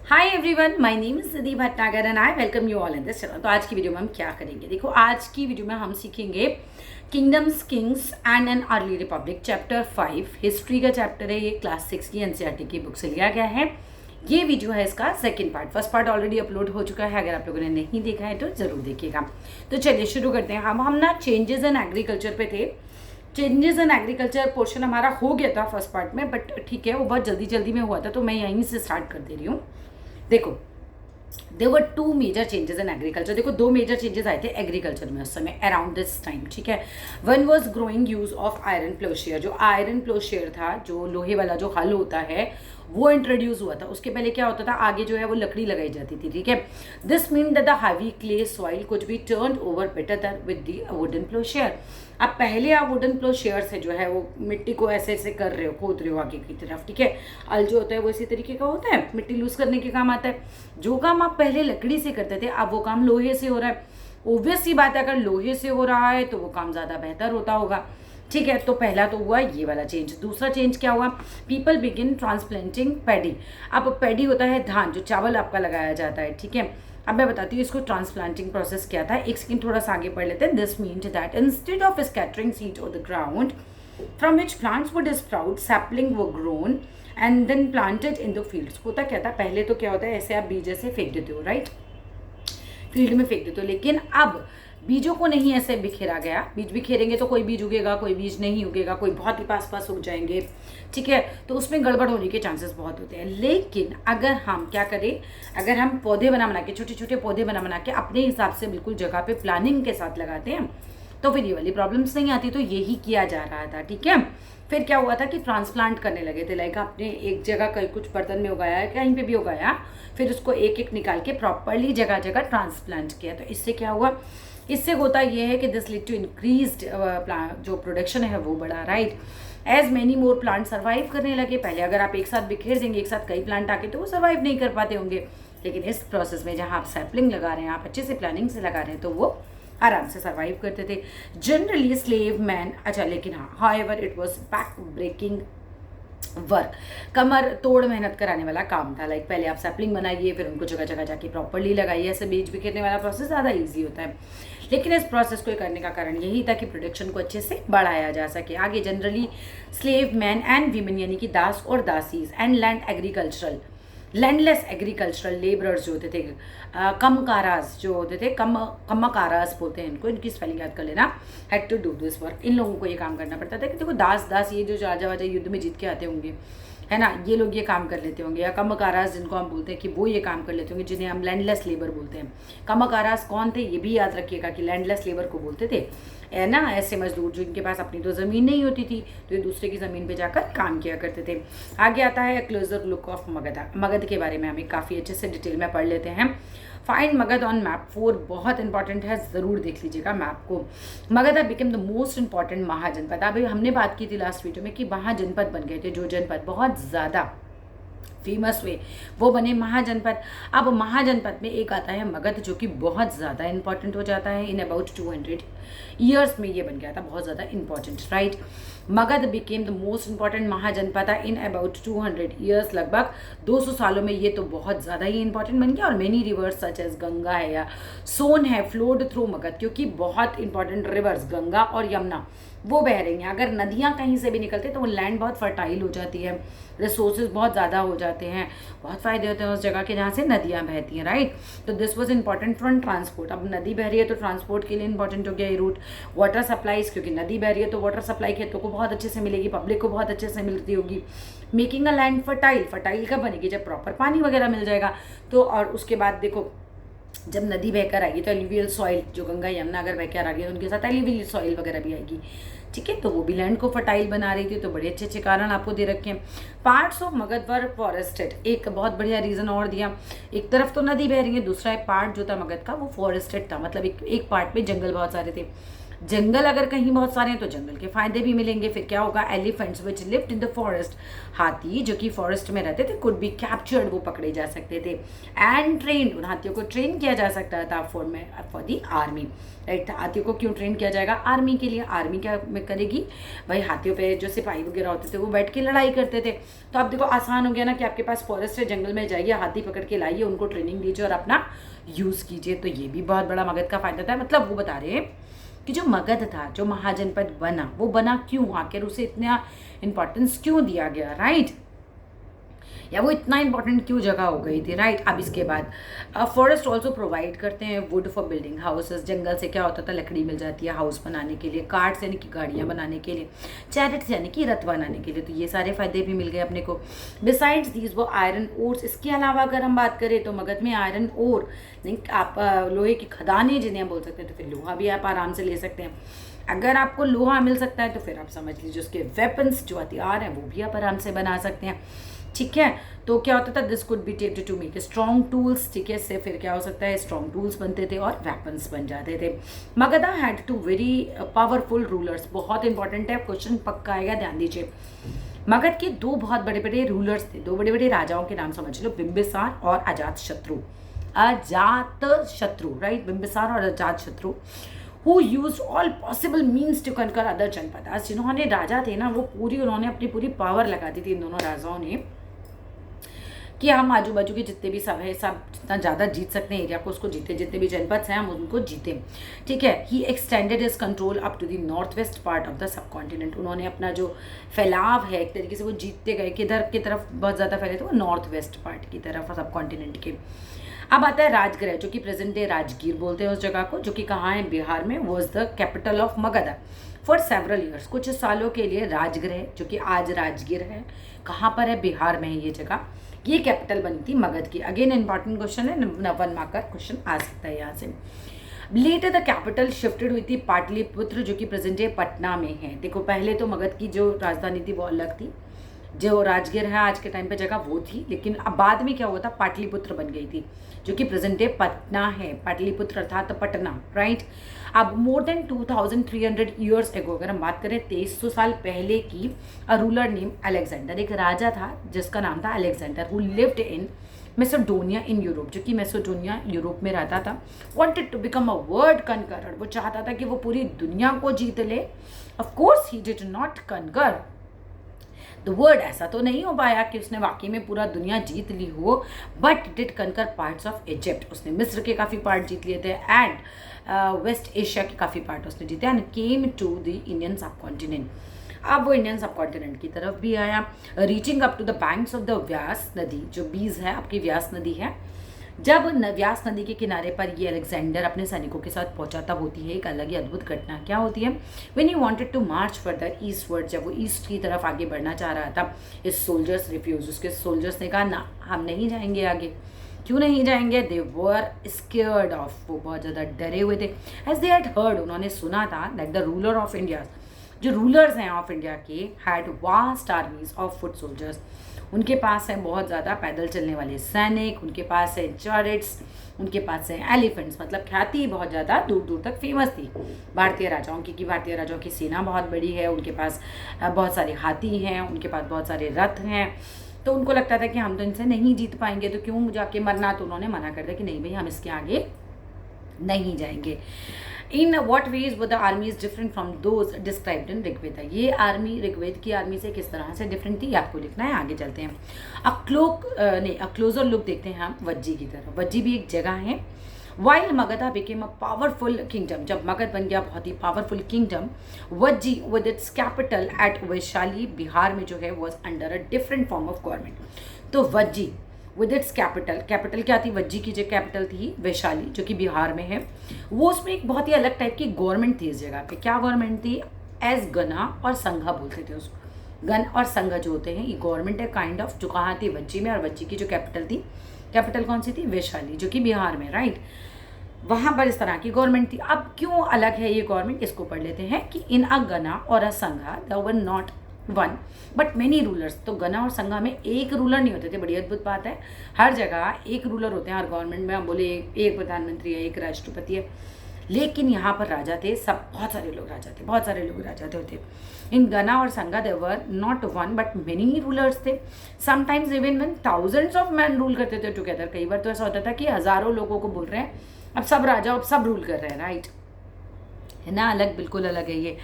Hi everyone, my name is Nidhi Bhatnagar and I welcome you all in this channel. तो आज की video में हम क्या करेंगे, देखो आज की वीडियो में हम सीखेंगे kingdoms Kings and an early Republic chapter 5 history का चैप्टर है। ये क्लास 6 की एनसीईआरटी की बुक से लिया गया है। ये वीडियो है इसका second part. First part already upload हो चुका है, अगर आप लोगों ने नहीं देखा है तो जरूर देखिएगा। तो चलिए शुरू करते हैं। हम ना चेंजेस इन एग्रीकल्चर पे थे। चेंजेस इन एग्रीकल्चर पोर्शन हमारा हो गया था फर्स्ट पार्ट में, बट ठीक है वो बहुत जल्दी जल्दी में हुआ था तो मैं यहीं से स्टार्ट कर दे रही हूँ। देखो there were two major changes in agriculture. देखो दो मेजर चेंजेस आए थे एग्रीकल्चर में उस समय अराउंड दिस टाइम, ठीक है। One was growing use of iron ploughshare. जो आयरन प्लोशियर था, जो लोहे वाला जो हल होता है, वो इंट्रोड्यूस हुआ था। उसके पहले क्या होता था, आगे जो है वो लकड़ी लगाई जाती थी, ठीक है। This mean that the heavy clay soil could be turned over better than with the wooden ploughshare. अब पहले आप वुडन प्लोशियर से जो है वो मिट्टी को ऐसे ऐसे कर रहे हो, खोद रहे हो आगे की तरफ, ठीक है। हल जो होता है वो इसी तरीके का होता है, मिट्टी लूज करने के काम आता है। जो काम आप पहले लकड़ी से करते थे अब वो काम लोहे से हो रहा है। ऑब्वियस सी बात है, अगर लोहे से हो रहा है तो वो काम ज़्यादा बेहतर होता होगा, ठीक है। तो पहला तो हुआ ये वाला चेंज। दूसरा चेंज क्या हुआ, पीपल बिगिन ट्रांसप्लांटिंग पैडी। अब पैडी होता है धान, जो चावल आपका लगाया जाता है, ठीक है। अब मैं बताती हूँ इसको ट्रांसप्लांटिंग प्रोसेस क्या था। एक सेकंड थोड़ा सा आगे पढ़ लेते हैं। This means that instead of scattering seed on the ground from which plants would sprout, sapling were grown and then planted in the fields. होता क्या था, पहले तो क्या होता है, ऐसे आप बीज ऐसे फेंक देते हो, राइट, फील्ड में फेंक देते हो। लेकिन अब बीजों को नहीं ऐसे बिखेरा गया। बीज बिखेरेंगे तो कोई बीज उगेगा, कोई बीज नहीं उगेगा, कोई बहुत ही पास पास उग जाएंगे, ठीक है। तो उसमें गड़बड़ होने के चांसेस बहुत होते हैं। लेकिन अगर हम क्या करें, अगर हम पौधे बना के, छोटे छोटे पौधे बना के अपने हिसाब से बिल्कुल जगह पे प्लानिंग के साथ लगाते हैं तो फिर ये वाली प्रॉब्लम्स नहीं आती। तो यही किया जा रहा था, ठीक है। फिर क्या हुआ था कि ट्रांसप्लांट करने लगे थे। लाइक आपने एक जगह कहीं कुछ बर्तन में उगाया है, कहीं पे भी उगाया, फिर उसको एक एक निकाल के प्रॉपरली जगह जगह ट्रांसप्लांट किया। तो इससे क्या हुआ, इससे होता यह है कि दिस लीड टू इंक्रीज्ड जो प्रोडक्शन है वो बढ़ा, right. As many more plant survive करने लगे। पहले अगर आप एक साथ बिखेर देंगे, एक साथ कई प्लांट आके, तो वो सर्वाइव नहीं कर पाते होंगे। लेकिन इस प्रोसेस में जहाँ आप सैपलिंग लगा रहे हैं, आप अच्छे से प्लानिंग से लगा रहे हैं, तो वो आराम से सर्वाइव करते थे। जनरली स्लेव मैन, अच्छा लेकिन हाँ, however it was back breaking work, कमर तोड़ मेहनत कराने वाला काम था। लाइक पहले आप सैपलिंग बनाइए, फिर उनको जगह जगह जाके प्रॉपरली लगाइए। ऐसे बीज बिखेरने वाला प्रोसेस ज़्यादा ईजी होता है। लेकिन इस प्रोसेस को करने का कारण यही था कि प्रोडक्शन को अच्छे से बढ़ाया जा सके। आगे generally slave man and women यानी कि दास और दासीज एंड लैंडलेस एग्रीकल्चरल लेबरर्स जो होते थे, कमकाराज जो होते थे, कमकाराज बोलते हैं इनको, इनकी स्पेलिंग याद कर लेना, had to do this work. इन लोगों को ये काम करना पड़ता था कि देखो दास ये जो राजा वाजा युद्ध में जीत के आते होंगे, है ना, ये लोग ये काम कर लेते होंगे। या कमकाराज जिनको हम बोलते हैं कि वो ये काम कर लेते होंगे, जिन्हें हम लैंडलेस लेबर बोलते हैं। कमकाराज कौन थे ये भी याद रखिएगा कि लैंडलेस लेबर को बोलते थे, है ना, ऐसे मजदूर जिनके पास अपनी तो ज़मीन नहीं होती थी, तो ये दूसरे की ज़मीन पे जाकर काम किया करते थे। आगे आता है closure look of Magadh. Magadh के बारे में हमें काफ़ी अच्छे से डिटेल में पढ़ लेते हैं। फाइंड मगध ऑन मैप 4 बहुत इंपॉर्टेंट है, ज़रूर देख लीजिएगा मैप को। Magadha became the most important mahajanapada. अभी हमने बात की थी लास्ट वीडियो में कि महाजनपद बन गए थे, जो जनपद बहुत ज़्यादा फेमस हुए वो बने महाजनपद। अब महाजनपद में एक आता है मगध, जो कि बहुत ज़्यादा इंपॉर्टेंट हो जाता है। इन अबाउट 200 ईयर्स में ये बन गया था बहुत ज़्यादा important, right. Magadha became the most important mahajanapada in about 200 years. लगभग 200 सालों में ये तो बहुत ज़्यादा ही इंपॉर्टेंट बन गया। और many rivers such as Ganga है या सोन है फ्लोड थ्रू मगध, क्योंकि बहुत इंपॉर्टेंट रिवर्स गंगा और यमुना वो बह रही हैं। अगर नदियाँ कहीं से भी निकलते तो वो लैंड बहुत फर्टाइल हो जाती है, रिसोर्सेज बहुत ज़्यादा हो जाते हैं, बहुत फ़ायदे होते हैं उस जगह के जहाँ से नदियाँ बहती हैं, राइट। तो this was important for transport. अब नदी बह रही है तो ट्रांसपोर्ट के लिए इंपॉर्टेंट हो गया ये रूट। वाटर सप्लाईज, क्योंकि नदी बह रही है तो वाटर सप्लाई खेतों को बहुत अच्छे से मिलेगी, पब्लिक को बहुत अच्छे से मिलती होगी। Making a land fertile, fertile कब बनेगी, जब प्रॉपर पानी वगैरह मिल जाएगा। तो और उसके बाद देखो जब नदी बहकर आएगी तो एल्यूवियल सॉइल, जो गंगा यमुना अगर बहकर आ गई तो उनके साथ एल्यूवियल सॉइल वगैरह भी आएगी, ठीक है। तो वो भी लैंड को फर्टाइल बना रही थी। तो बड़े अच्छे अच्छे कारण आपको दे रखे हैं। Parts of Magadh were forested, एक बहुत बढ़िया रीज़न और दिया। एक तरफ तो नदी बह रही है, दूसरा एक पार्ट जो था मगध का वो फॉरेस्टेड था, मतलब एक पार्ट में जंगल बहुत सारे थे। जंगल अगर कहीं बहुत सारे हैं तो जंगल के फायदे भी मिलेंगे। फिर क्या होगा, elephants which lived in the forest, हाथी जो कि फॉरेस्ट में रहते थे कुड बी कैप्चर्ड, वो पकड़े जा सकते थे। एंड ट्रेन, उन हाथियों को ट्रेन किया जा सकता था फॉर दी आर्मी, राइट। हाथियों को क्यों ट्रेन किया जाएगा, आर्मी के लिए। आर्मी क्या करेगी भाई, हाथियों पे जो सिपाही वगैरह होते थे वो बैठ के लड़ाई करते थे। तो अब देखो आसान हो गया ना कि आपके पास फॉरेस्ट है, जंगल में जाइए, हाथी पकड़ के लाइए, उनको ट्रेनिंग दीजिए और अपना यूज़ कीजिए। तो ये भी बहुत बड़ा मगध का फायदा था। मतलब वो बता रहे हैं कि जो मगध था, जो महाजनपद बना, वो बना क्यों, आखिर उसे इतना इंपॉर्टेंस क्यों दिया गया, राइट, या वो इतना इंपॉर्टेंट क्यों जगह हो गई थी, राइट। अब इसके बाद फॉरेस्ट ऑल्सो प्रोवाइड करते हैं वुड फॉर बिल्डिंग हाउसेस, जंगल से क्या होता था, लकड़ी मिल जाती है हाउस बनाने के लिए, कार्ड्स यानी कि गाड़ियाँ बनाने के लिए, चैरिट्स यानी कि रथ बनाने के लिए। तो ये सारे फायदे भी मिल गए अपने को। बिसाइड्स दीज वो आयरन ओर्स, इसके अलावा अगर हम बात करें तो मगध में आयरन ओर नहीं, आप लोहे की खदानें जिन्हें बोल सकते हैं, तो फिर लोहा भी आप आराम से ले सकते हैं। अगर आपको लोहा मिल सकता है तो फिर आप समझ लीजिए उसके वेपन्स जो हथियार हैं वो भी आप आराम से बना सकते हैं, ठीक है। तो क्या होता था, this could be tapped to make strong tools, ठीक है, इससे फिर क्या हो सकता है, स्ट्रॉन्ग टूल्स बनते थे और वेपन्स बन जाते थे। Magadha had two very powerful rulers, बहुत इंपॉर्टेंट है, क्वेश्चन पक्का आएगा, ध्यान दीजिए। मगध के दो बहुत बड़े बड़े रूलर्स थे, दो बड़े बड़े राजाओं के नाम समझ लो, बिंबिसार और अजात शत्रु। अजात शत्रु, राइट, बिंबिसार और अजात शत्रु, who used all possible means to conquer other Janapadas, जिन्होंने राजा थे ना वो उन्होंने अपनी पूरी पावर लगा दी थी इन दोनों राजाओं ने कि हम आजू बाजू के जितने भी सब है सब जितना ज़्यादा जीत सकते हैं एरिया को, उसको जीते, जितने भी जनपद हैं हम उनको जीते, ठीक है। He extended his control up to the north west part of the subcontinent, उन्होंने अपना जो फैलाव है एक तरीके से वो जीतते गए, किधर की तरफ बहुत ज़्यादा फैले थे, वो नॉर्थ वेस्ट पार्ट की तरफ सब कॉन्टिनेंट के। अब आता है राजगृह, जो कि प्रेजेंट डे राजगीर बोलते हैं उस जगह को, जो कि कहाँ है, बिहार में, was the capital of Magadh for several years, कुछ सालों के लिए राजगृह जो कि आज राजगीर है, कहाँ पर है, बिहार में है ये जगह, ये कैपिटल बनी थी मगध की। अगेन इंपॉर्टेंट क्वेश्चन है, 1 मार्क का क्वेश्चन आ सकता है यहाँ से। लेटर द कैपिटल शिफ्टेड हुई थी पाटलिपुत्र, जो कि प्रेजेंट डे पटना में है। देखो पहले तो मगध की जो राजधानी थी वो अलग थी, जो राजगीर है आज के टाइम पे जगह वो थी, लेकिन अब बाद में क्या हुआ था, पाटलिपुत्र बन गई थी, जो कि प्रेजेंट डे पटना है, पाटलिपुत्र अर्थात पटना, राइट। अब मोर देन 2300 ईयर्स एगो, अगर हम बात करें 2300 साल पहले की, अ रूलर नेम अलेक्जेंडर, एक राजा था जिसका नाम था Alexander, who lived in Macedonia in Europe, जो कि मैसेडोनिया यूरोप में रहता था। Wanted to become a world conqueror, वो चाहता था कि वो पूरी दुनिया को जीत ले। Of course he did not conquer the world, ऐसा तो नहीं हो पाया कि उसने वाकई में पूरा दुनिया जीत ली हो, but did conquer parts of Egypt, उसने मिस्र के काफ़ी पार्ट जीत लिए थे, एंड वेस्ट एशिया के काफ़ी पार्ट उसने जीते, and came to the Indian subcontinent. अब वो इंडियन सब कॉन्टिनेंट की तरफ भी आया, reaching up to the banks of the Beas नदी, जो बीज है आपकी व्यास नदी है। जब व्यास नदी के किनारे पर ये अलेक्जेंडर अपने सैनिकों के साथ पहुंचा, तब होती है एक अलग ही अद्भुत घटना। क्या होती है, when he wanted to march further eastward, जब वो ईस्ट की तरफ आगे बढ़ना चाह रहा था, इस सोल्जर्स रिफ्यूज, उसके सोल्जर्स ने कहा ना हम नहीं जाएंगे आगे। क्यों नहीं जाएंगे, दे वर स्केयर्ड ऑफ, वो बहुत ज़्यादा डरे हुए थे। एज दे हैड हर्ड, उन्होंने सुना था that the ruler of India, जो रूलर्स हैं ऑफ इंडिया के, had vast आर्मीज of foot soldiers, उनके पास है बहुत ज़्यादा पैदल चलने वाले सैनिक, उनके पास है चैरिट्स, उनके पास है एलिफेंट्स, मतलब ख्याति बहुत ज़्यादा दूर दूर तक फेमस थी भारतीय राजाओं की, कि भारतीय राजाओं की सेना बहुत बड़ी है, उनके पास बहुत सारे हाथी हैं, उनके पास बहुत सारे रथ हैं। तो उनको लगता था कि हम तो इनसे नहीं जीत पाएंगे, तो क्यों जाके मरना। तो उन्होंने मना कर दिया कि नहीं भाई हम इसके आगे नहीं जाएंगे। In what ways was the army is different from those described in Rigveda, ये आर्मी ऋग्वेद की आर्मी से किस तरह से डिफरेंट थी आपको लिखना है। आगे चलते हैं, अ क्लोजर लुक देखते हैं हम वज्जी की तरफ। वज्जी भी एक जगह है। While Magadha became a powerful kingdom, जब मगध बन गया बहुत ही powerful kingdom, Vajji with its capital at Vaishali, Bihar में जो है was under a different form of government. तो Vajji with its capital, capital क्या थी, वज्जी की जो कैपिटल थी वैशाली, जो कि बिहार में है, वो उसमें एक बहुत ही अलग टाइप की गवर्नमेंट थी इस जगह पे। क्या गवर्नमेंट थी, एज गना और संघा बोलते थे उसको। गन और संघ जो होते हैं ये गवर्नमेंट है काइंड ऑफ, जो कहाँ थी, वज्जी में, और वज्जी की जो कैपिटल थी, कैपिटल कौन सी थी, वैशाली, जो कि बिहार में, राइट। वहाँ पर इस तरह की गवर्नमेंट थी। अब क्यों अलग है ये गवर्नमेंट, इसको पढ़ लेते हैं कि इन अ गना और a sangha there were not one but many rulers. तो गना और संघा में एक रूलर नहीं होते थे, बड़ी अद्भुत बात है। हर जगह एक रूलर होते हैं, हर गवर्नमेंट में हम बोले एक प्रधानमंत्री है, एक राष्ट्रपति है, लेकिन यहाँ पर राजा थे, सब बहुत सारे लोग राजा थे, बहुत सारे लोग राजा थे। इन गना और sangha there were not one but many rulers थे। Sometimes even when thousands of men rule करते थे टुगेदर। कई बार तो ऐसा होता था कि हजारों लोगों को बोल रहे हैं, अब सब राजा, अब सब रूल कर रहे हैं, राइट, है ना, अलग, बिल्कुल अलग है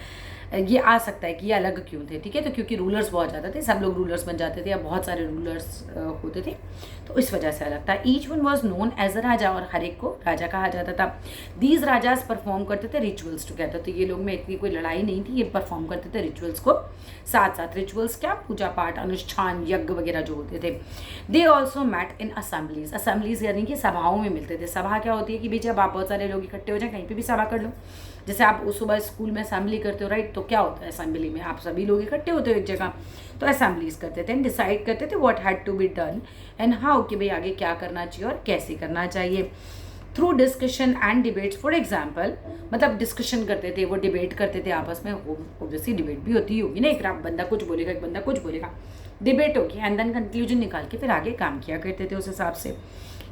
ये आ सकता है कि ये अलग क्यों थे, ठीक है, तो क्योंकि रूलर्स बहुत ज़्यादा थे, सब लोग रूलर्स बन जाते थे या बहुत सारे रूलर्स होते थे, तो इस वजह से अलग था। Each one was known as a raja, और हर एक को राजा कहा जाता था। दीज राजाज परफॉर्म करते थे रिचुअल्स टुगेदर, तो ये लोग में इतनी कोई लड़ाई नहीं थी, ये परफॉर्म करते थे रिचुअल्स को साथ साथ। रिचुअल्स क्या, पूजा पाठ, अनुष्ठान, यज्ञ वगैरह जो होते थे। They also met in assemblies, assemblies यानी कि सभाओं में मिलते थे। सभा क्या होती है कि भाई जब आप बहुत सारे लोग इकट्ठे हो जाए, कहीं पर भी सभा कर लो, जैसे आप सुबह स्कूल में असेंबली करते हो, राइट, तो क्या होता है असेंबली में, आप सभी लोग इकट्ठे होते हो एक जगह, तो असेंबलीज करते थे, डिसाइड करते थे what had to be done and how, कि भाई आगे क्या करना चाहिए और कैसे करना चाहिए। Through discussion and debates, for example, मतलब डिस्कशन करते थे, वो डिबेट करते थे आपस में, ऑब्वियसली डिबेट भी होती होगी ना, एक बंदा कुछ बोलेगा, एक बंदा कुछ बोलेगा, डिबेट होगी, एंड देन कंक्लूजन निकाल के फिर आगे काम किया करते थे उस हिसाब से।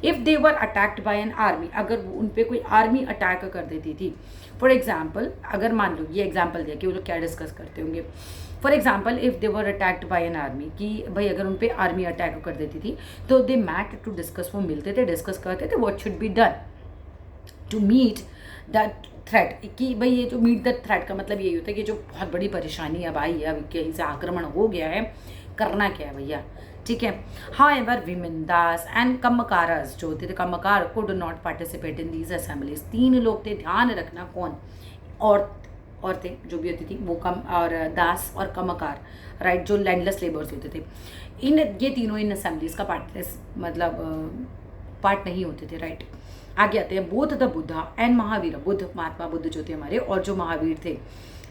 If they were attacked by an army, अगर उन पर कोई आर्मी अटैक कर देती थी, फॉर एग्जाम्पल, अगर मान लो ये एग्जाम्पल दिया कि वो लोग क्या डिस्कस करते होंगे, for example if they were attacked by an army, कि भाई अगर उन पर आर्मी अटैक कर देती थी, तो दे मैट टू डिस्कस, वो मिलते थे, डिस्कस करते थे what should be done to meet the threat, कि भाई ये जो मीट द थ्रेट का मतलब यही होता है कि जो बहुत बड़ी परेशानी अब आई है, अब कहीं से आक्रमण हो गया है, करना क्या है भैया, ठीक है। However women, dasa and kammakaras, जो होते थे kammakara, could not participate in these assemblies. 3 लोग थे, ध्यान रखना कौन, औरतें जो भी होती थी वो कम, और दास और कम्मकार, राइट, जो लैंडलेस लेबर्स होते थे, ये तीनों इन असेंबलीज का पार्ट नहीं होते थे, राइट। आगे आते हैं both the Buddha and Mahavir, Buddha, Mahatma Buddha जो थे हमारे, और जो महावीर थे,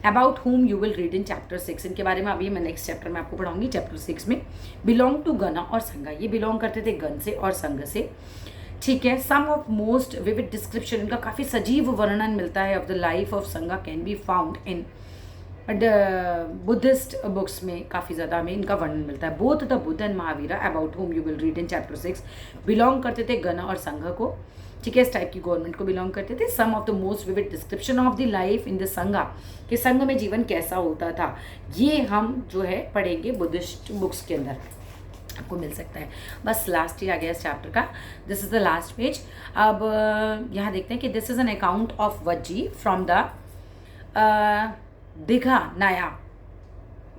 about whom you will read in chapter 6, इनके बारे में अभी मैं नेक्स्ट चैप्टर में आपको पढ़ाऊंगी, चैप्टर 6 में। बिलोंग टू गना और संगा, ये बिलोंग करते थे गण से और संघ से, ठीक है। सम ऑफ मोस्ट विविड डिस्क्रिप्शन, इनका काफ़ी सजीव वर्णन मिलता है ऑफ द लाइफ ऑफ संगा can be found in Buddhist books में, काफ़ी ज़्यादा हमें इनका वर्णन मिलता है। Both the Buddha and Mahavira about whom you will read in chapter 6 belong करते थे गण और संघ को, ठीक है, इस टाइप की गवर्नमेंट को बिलोंग करते थे। Some of the most vivid description of the life in the Sangha, कि संघ में जीवन कैसा होता था, ये हम जो है पढ़ेंगे बुद्धिस्ट बुक्स के अंदर, आपको मिल सकता है। बस लास्ट ही आ गया इस चैप्टर का, this is the last page. अब यहाँ देखते हैं कि this is an account of Vajji from the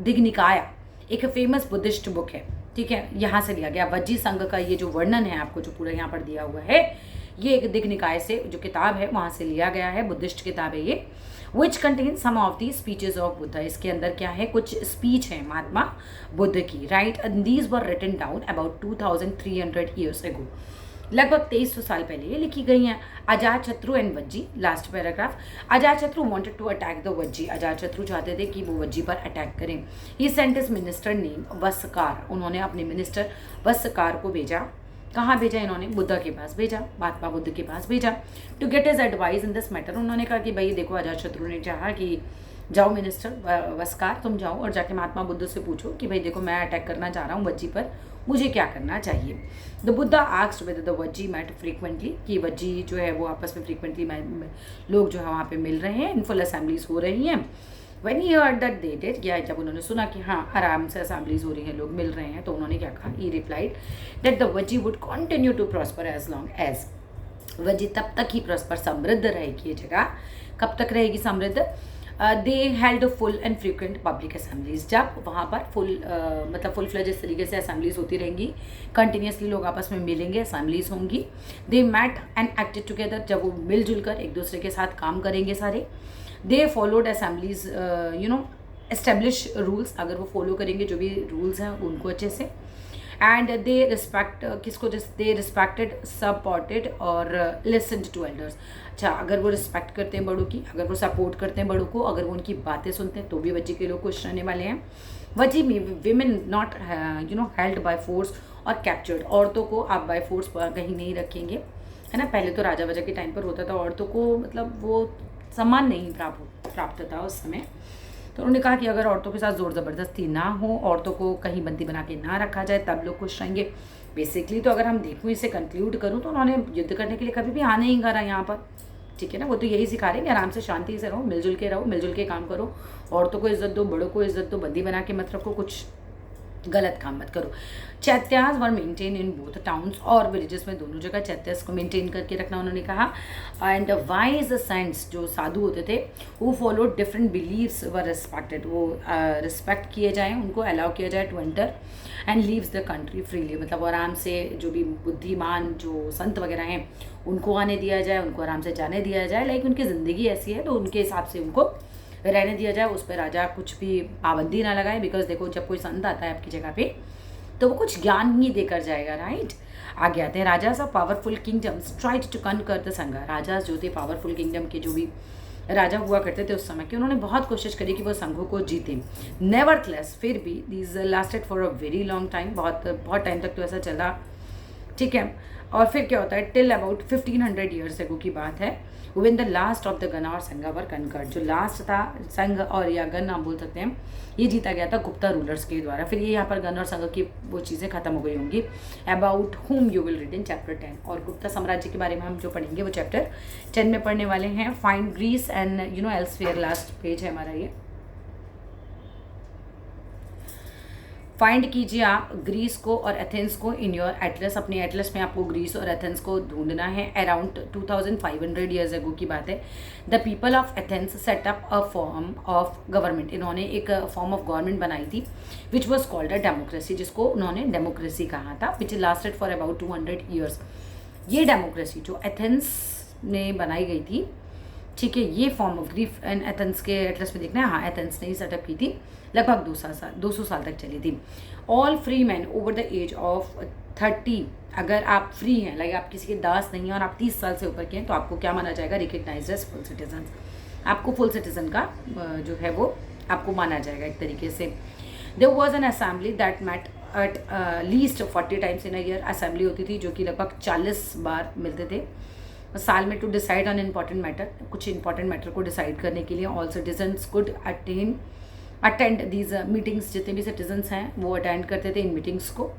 Dighanikaya, एक फेमस बुद्धिस्ट बुक है, ठीक है, यहाँ से लिया गया। वज्जी संघ का ये जो वर्णन है आपको जो पूरा यहाँ पर दिया हुआ है, ये एक दिघनिकाय से जो किताब है वहाँ से लिया गया है, बुद्धिस्ट किताब है ये। Which contain some of the speeches of Buddha, इसके अंदर क्या है, कुछ स्पीच है महात्मा बुद्ध की, right, and these were written down about 2300 years ago, लगभग 2300 साल पहले ये लिखी गई हैं। Ajatashatru and Vajji, last paragraph. Ajatashatru wanted to attack the Vajji, Ajatashatru चाहते थे कि वो वज्जी पर अटैक करें। He sent his minister name Vassakara, उन्होंने अपने मिनिस्टर वस्कार को भेजा। कहाँ भेजा इन्होंने, बुद्ध के पास भेजा, महात्मा बुद्ध के पास भेजा, to get his advice in this matter. उन्होंने कहा कि भाई देखो, अजातशत्रु ने चाहा कि जाओ मिनिस्टर वस्कार, तुम जाओ और जाके महात्मा बुद्ध से पूछो कि भाई देखो मैं अटैक करना चाह रहा हूँ वज्जी पर, मुझे क्या करना चाहिए। The Buddha asked whether the Vajji met frequently, कि वज्जी जो है वो आपस में फ्रीक्वेंटली लोग जो है वहाँ पे मिल रहे हैं, इन फुल असेंबलीज हो रही हैं। When he heard that they did, या जब उन्होंने सुना कि हाँ आराम से असेंबलीज हो रही हैं, लोग मिल रहे हैं, तो उन्होंने क्या कहा, he replied that the Vajji would continue to prosper as long as, Vajji तब तक ही प्रॉस्पर, समृद्ध रहेगी ये जगह। कब तक रहेगी समृद्ध, दे held full and frequent public assemblies, जब वहाँ पर मतलब फुल फ्लेज इस तरीके से असेंबलीज होती रहेंगी, कंटिन्यूसली लोग आपस में मिलेंगे, असेंबलीज होंगी। दे मैट एंड एक्टेड टुगेदर, जब वो मिलजुल कर एक दूसरे के साथ काम करेंगे सारे। They followed assemblies establish rules, अगर वो फॉलो करेंगे जो भी रूल्स हैं उनको अच्छे से। एंड दे रिस्पेक्ट, किसको, दे रिस्पेक्टेड, सपोर्टेड और लिसन्ड टू एल्डर्स। अच्छा, अगर वो रिस्पेक्ट करते हैं बड़ों की, अगर वो सपोर्ट करते हैं बड़ों को, अगर वो उनकी बातें सुनते हैं, तो भी वज्जी के लोग खुश रहने वाले हैं। वज्जी में women not held by force और कैप्चर्ड, औरतों को आप बाय फोर्स कहीं नहीं रखेंगे, है ना। पहले तो राजा वजा के टाइम पर होता था, औरतों को मतलब वो सम्मान नहीं प्राप्त था उस समय, तो उन्होंने कहा कि अगर औरतों के साथ ज़ोर ज़बरदस्ती ना हो, औरतों को कहीं बंदी बना के ना रखा जाए, तब लोग खुश रहेंगे। बेसिकली तो अगर हम देखूँ, इसे कंक्लूड करूँ, तो उन्होंने युद्ध करने के लिए कभी भी हाँ नहीं करा यहाँ पर, ठीक है ना। वो तो यही सिखा रहे हैं कि आराम से शांति से रहो, मिलजुल के रहो, मिलजुल के काम करो, औरतों को इज्जत दो, बड़ों को इज्जत दो, बंदी बना के मत रखो, कुछ गलत काम मत करो। चैत्यास वर मेंटेन इन बोथ टाउन्स और विलेजेस में, दोनों जगह चैत्यास को मेंटेन करके रखना उन्होंने कहा। एंड वाइज सेंट्स, जो साधु होते थे, वो follow different believes were respected, वो रिस्पेक्ट किए जाएँ, उनको अलाउ किया जाए to enter and leaves the country freely, मतलब आराम से जो भी बुद्धिमान जो संत वगैरह हैं उनको आने दिया जाए, उनको आराम से जाने दिया जाए। लाइक उनकी ज़िंदगी ऐसी है तो उनके हिसाब से उनको रहने दिया जाए, उस पर राजा कुछ भी पाबंदी ना लगाए। बिकॉज देखो, जब कोई संत आता है आपकी जगह पे तो वो कुछ ज्ञान ही देकर जाएगा, राइट। आगे आते हैं, rajas of powerful kingdoms tried to conquer the sangh. राजा जो थे पावरफुल किंगडम के, जो भी राजा हुआ करते थे उस समय के, उन्होंने बहुत कोशिश करी कि वो संघों को जीते। नेवरथलेस, फिर भी these lasted for a very long time, बहुत टाइम तक तो ऐसा चला, ठीक है। और फिर क्या होता है, टिल अबाउट 1500 ईयर्स एगो की बात है, when the last of the गना और संगा वर कनकर्ड, जो लास्ट था संघ और या गन आप बोल सकते हैं, ये जीता गया था गुप्ता रूलर्स के द्वारा। फिर ये यहाँ पर गन और संघ की वो चीज़ें खत्म हो गई होंगी। About whom you will read in chapter 10, और गुप्ता साम्राज्य के बारे में हम जो पढ़ेंगे वो चैप्टर 10 में पढ़ने वाले हैं। Find Greece and elsewhere, last page है हमारा ये। फाइंड कीजिए आप ग्रीस को और एथेंस को इन योर एटलस, अपने एटलस में आपको ग्रीस और एथेंस को ढूंढना है। अराउंड 2500 ईयर्स एगो की बात है। The people of Athens set up a form of government, इन्होंने एक फॉर्म ऑफ गवर्नमेंट बनाई थी which was called a democracy, जिसको उन्होंने डेमोक्रेसी कहा था, which lasted for about 200 years. ये डेमोक्रेसी जो एथेंस ने बनाई गई थी, ठीक है, ये form of Greece and Athens के एटलस में देखना है, हाँ एथेंस ने ही सेटअप की थी, लगभग 200 साल तक चली थी। All free man over the age of 30, अगर आप फ्री हैं, लाइक आप किसी के दास नहीं हैं और आप 30 साल से ऊपर के हैं, तो आपको क्या माना जाएगा, रिकग्नाइज्ड एज फुल सिटीजन। आपको फुल सिटीजन का जो है वो आपको माना जाएगा एक तरीके से। There was an assembly that met at least 40 times in a year, assembly होती थी जो कि लगभग 40 बार मिलते थे साल में, to decide on important matter, कुछ इंपॉर्टेंट मैटर को डिसाइड करने के लिए। All citizens could attend these meetings, जितने भी सिटीजन्स हैं वो अटेंड करते थे इन मीटिंग्स को,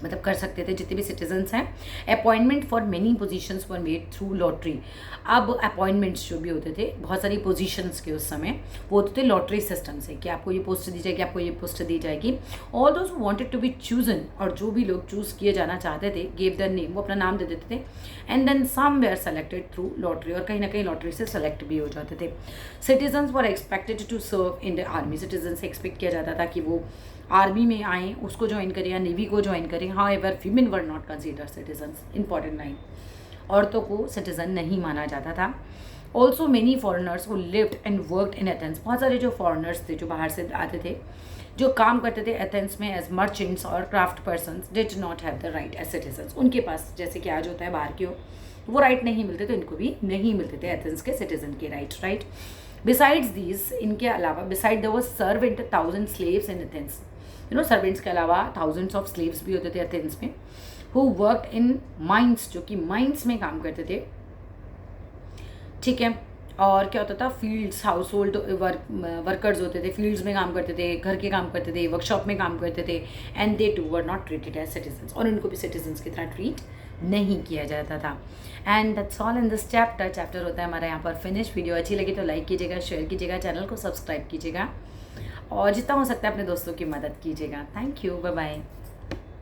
मतलब कर सकते थे जितने भी सिटीजन्स हैं। Appointment for many positions were made through lottery, अब अपॉइंटमेंट्स जो भी होते थे बहुत सारी पोजीशंस के उस समय, वो होते थे लॉटरी सिस्टम से, कि आपको ये पोस्ट दी जाएगी, आपको ये पोस्ट दी जाएगी। All those who wanted to be chosen, और जो भी लोग चूज़ किए जाना चाहते थे, गेव देयर नेम, वो अपना नाम दे देते थे। And then some were selected through lottery, और कहीं ना कहीं लॉटरी से सेलेक्ट भी हो जाते थे। Citizens were expected to serve in the army, citizen से एक्सपेक्ट किया जाता था कि वो आर्मी में आएँ, उसको ज्वाइन करें या नेवी को ज्वाइन करें। How ever women were not consider citizens, important line, औरतों को सिटीजन नहीं माना जाता था। Also many foreigners who lived and worked in Athens, बहुत सारे जो फॉरनर्स थे जो बाहर से आते थे, जो काम करते थे एथेंस में एज मर्चेंट्स और craft persons, did not have the right as citizens, उनके पास जैसे कि आज होता है बाहर के वो राइट नहीं मिलते, तो इनको भी नहीं मिलते थे एथेंस के सिटीजन के राइट। बिसाइड्स दीज, इनके अलावा, beside there was servant 1000 slaves in Athens, servants के अलावा थाउजेंड्स ऑफ स्लेव्स भी होते थे एथेंस में, हु वर्कड इन माइंस, जो कि माइंस में काम करते थे, ठीक है। और क्या होता था, फील्ड्स, हाउस होल्ड वर्कर्स होते थे, फील्ड्स में काम करते थे, घर के काम करते थे, वर्कशॉप में काम करते थे। And they too were not treated as citizens, और इनको भी सिटीजन्स की तरह ट्रीट नहीं किया जाता था। And that's all in this chapter. Chapter होता है हमारा यहाँ पर फिनिश। वीडियो अच्छी लगी तो लाइक कीजिएगा, शेयर कीजिएगा, चैनल को सब्सक्राइब कीजिएगा, और जितना हो सकता है अपने दोस्तों की मदद कीजिएगा। Thank you, bye bye.